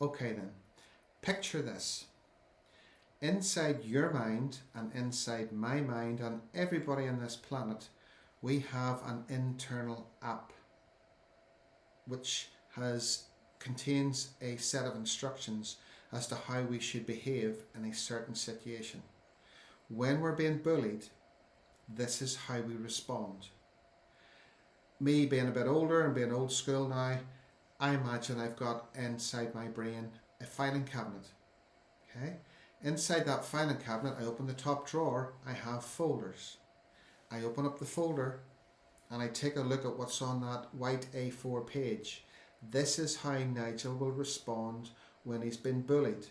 Okay then, picture this. Inside your mind and inside my mind and everybody on this planet, we have an internal app which contains a set of instructions as to how we should behave in a certain situation. When we're being bullied, this is how we respond. Me being a bit older and being old school now, I imagine I've got inside my brain a filing cabinet. Okay? Inside that filing cabinet, I open the top drawer, I have folders. I open up the folder and I take a look at what's on that white A4 page. This is how Nigel will respond when he's been bullied.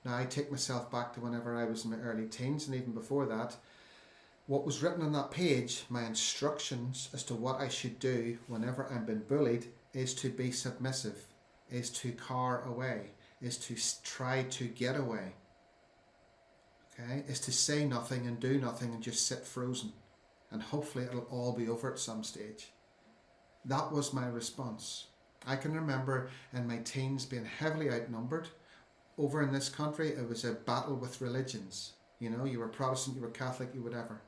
Now I take myself back to whenever I was in my early teens and even before that. What was written on that page, my instructions as to what I should do whenever I'm been bullied, is to be submissive, is to cower away, is to try to get away. Okay, is to say nothing and do nothing and just sit frozen, and hopefully it'll all be over at some stage. That was my response. I can remember in my teens being heavily outnumbered. Over in this country, it was a battle with religions. You know, you were Protestant, you were Catholic, you whatever.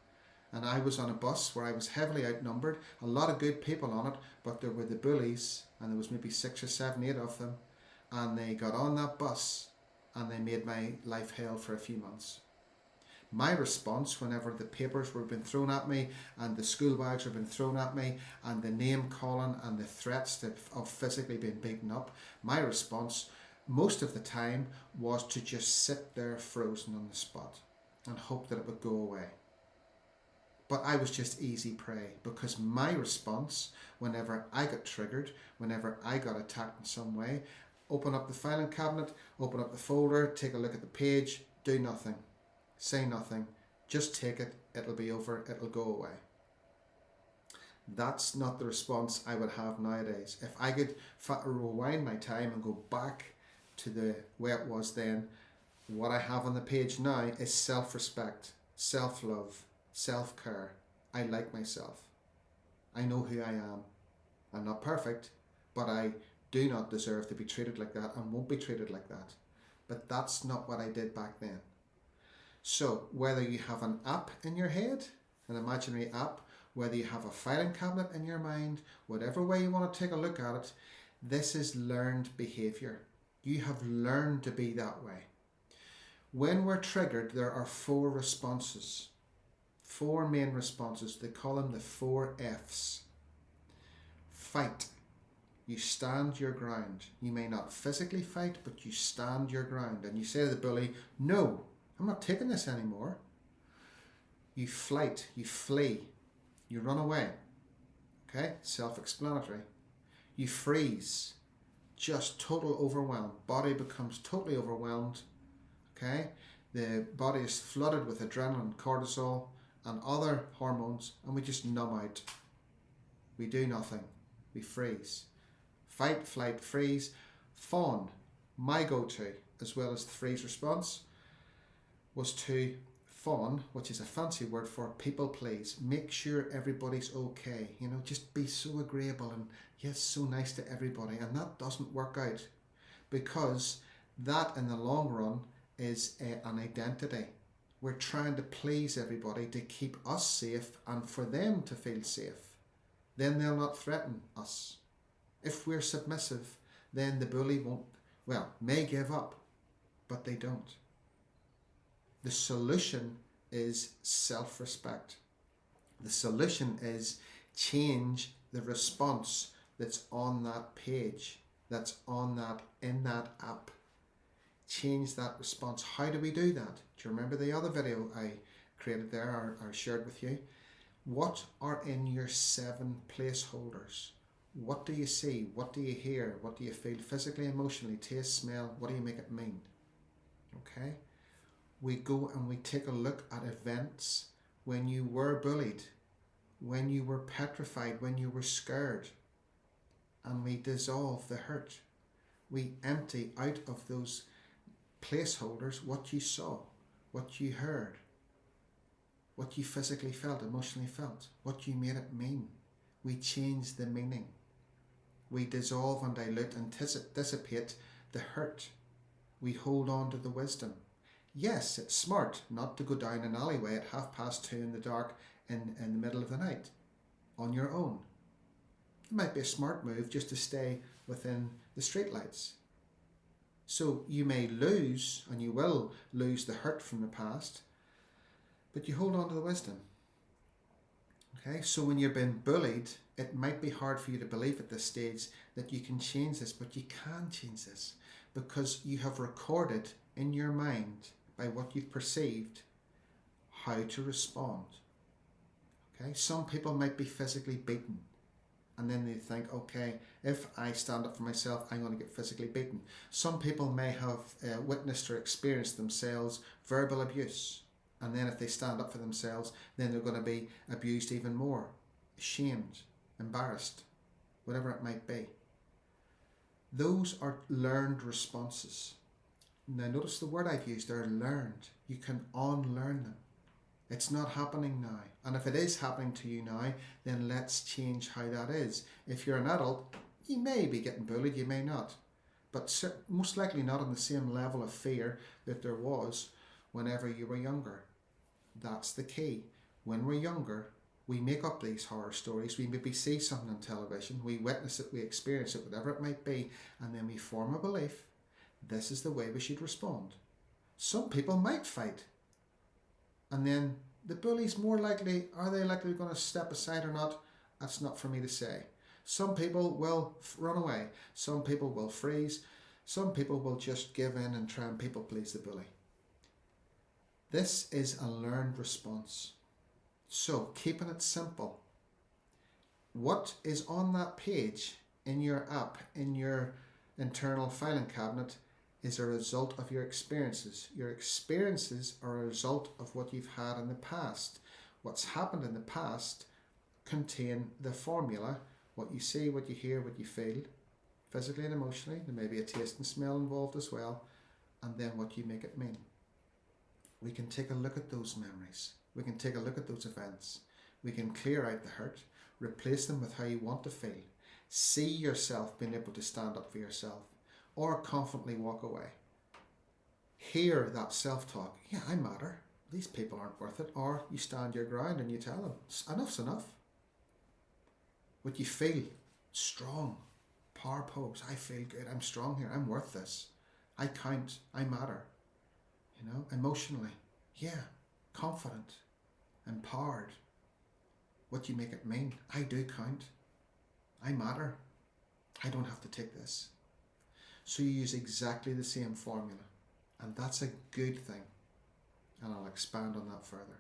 And I was on a bus where I was heavily outnumbered, a lot of good people on it, but there were the bullies, and there was maybe 6 or 7, 8 of them, and they got on that bus and they made my life hell for a few months. My response whenever the papers were being thrown at me and the school bags were being thrown at me and the name calling and the threats of physically being beaten up, my response most of the time was to just sit there frozen on the spot and hope that it would go away. But I was just easy prey, because my response whenever I got triggered, whenever I got attacked in some way, open up the filing cabinet, open up the folder, take a look at the page, do nothing. Say nothing, just take it, it'll be over, it'll go away. That's not the response I would have nowadays. If I could rewind my time and go back to the way it was then, what I have on the page now is self-respect, self-love, self-care. I like myself. I know who I am. I'm not perfect, but I do not deserve to be treated like that and won't be treated like that. But that's not what I did back then. So whether you have an app in your head, an imaginary app, whether you have a filing cabinet in your mind, whatever way you want to take a look at it, this is learned behaviour. You have learned to be that way. When we're triggered, there are 4 responses. 4 main responses. They call them the 4 Fs. Fight. You stand your ground. You may not physically fight, but you stand your ground. And you say to the bully, no, I'm not taking this anymore. You flight, you flee, you run away. Okay, self-explanatory. You freeze, just total overwhelm. Body becomes totally overwhelmed. Okay, the body is flooded with adrenaline, cortisol, and other hormones, and we just numb out. We do nothing. We freeze. Fight, flight, freeze. Fawn, my go-to, as well as the freeze response, was to fawn, which is a fancy word for people please. Make sure everybody's okay. You know, just be so agreeable and yes, so nice to everybody. And that doesn't work out, because that in the long run is an identity. We're trying to please everybody to keep us safe and for them to feel safe. Then they'll not threaten us. If we're submissive, then the bully may give up, but they don't. The solution is self-respect. The solution is change the response that's on that page, that's in that app. Change that response. How do we do that? Do you remember the other video I created there or shared with you? What are in your 7 placeholders? What do you see? What do you hear? What do you feel physically, emotionally, taste, smell? What do you make it mean? Okay? We go and we take a look at events when you were bullied, when you were petrified, when you were scared, and we dissolve the hurt. We empty out of those placeholders what you saw, what you heard, what you physically felt, emotionally felt, what you made it mean. We change the meaning. We dissolve and dilute and dissipate the hurt. We hold on to the wisdom. Yes, it's smart not to go down an alleyway at 2:30 in the dark in the middle of the night on your own. It might be a smart move just to stay within the streetlights. So you may lose, and you will lose the hurt from the past, but you hold on to the wisdom. Okay, so when you're being bullied, it might be hard for you to believe at this stage that you can change this, but you can change this because you have recorded in your mind by what you've perceived how to respond. Okay, some people might be physically beaten, and then they think, okay, if I stand up for myself, I'm going to get physically beaten. Some people may have witnessed or experienced themselves verbal abuse, and then if they stand up for themselves, then they're going to be abused even more, shamed, embarrassed, whatever it might be. Those are learned responses. Now notice the word I've used, they're learned. You can unlearn them. It's not happening now. And if it is happening to you now, then let's change how that is. If you're an adult, you may be getting bullied, you may not. But most likely not on the same level of fear that there was whenever you were younger. That's the key. When we're younger, we make up these horror stories. We maybe see something on television, we witness it, we experience it, whatever it might be, and then we form a belief. This is the way we should respond. Some people might fight. And then the bully's more likely, are they likely going to step aside or not? That's not for me to say. Some people will run away. Some people will freeze. Some people will just give in and try and people please the bully. This is a learned response. So, keeping it simple. What is on that page in your app, in your internal filing cabinet, is a result of your experiences. Your experiences are a result of what you've had in the past. What's happened in the past contain the formula, what you see, what you hear, what you feel, physically and emotionally. There may be a taste and smell involved as well, and then what you make it mean. We can take a look at those memories. We can take a look at those events. We can clear out the hurt, replace them with how you want to feel. See yourself being able to stand up for yourself, or confidently walk away. Hear that self-talk. Yeah, I matter. These people aren't worth it. Or you stand your ground and you tell them, enough's enough. What you feel, strong, power pose. I feel good. I'm strong here. I'm worth this. I count. I matter. You know, emotionally. Yeah, confident, empowered. What you make it mean. I do count. I matter. I don't have to take this. So you use exactly the same formula, and that's a good thing, and I'll expand on that further.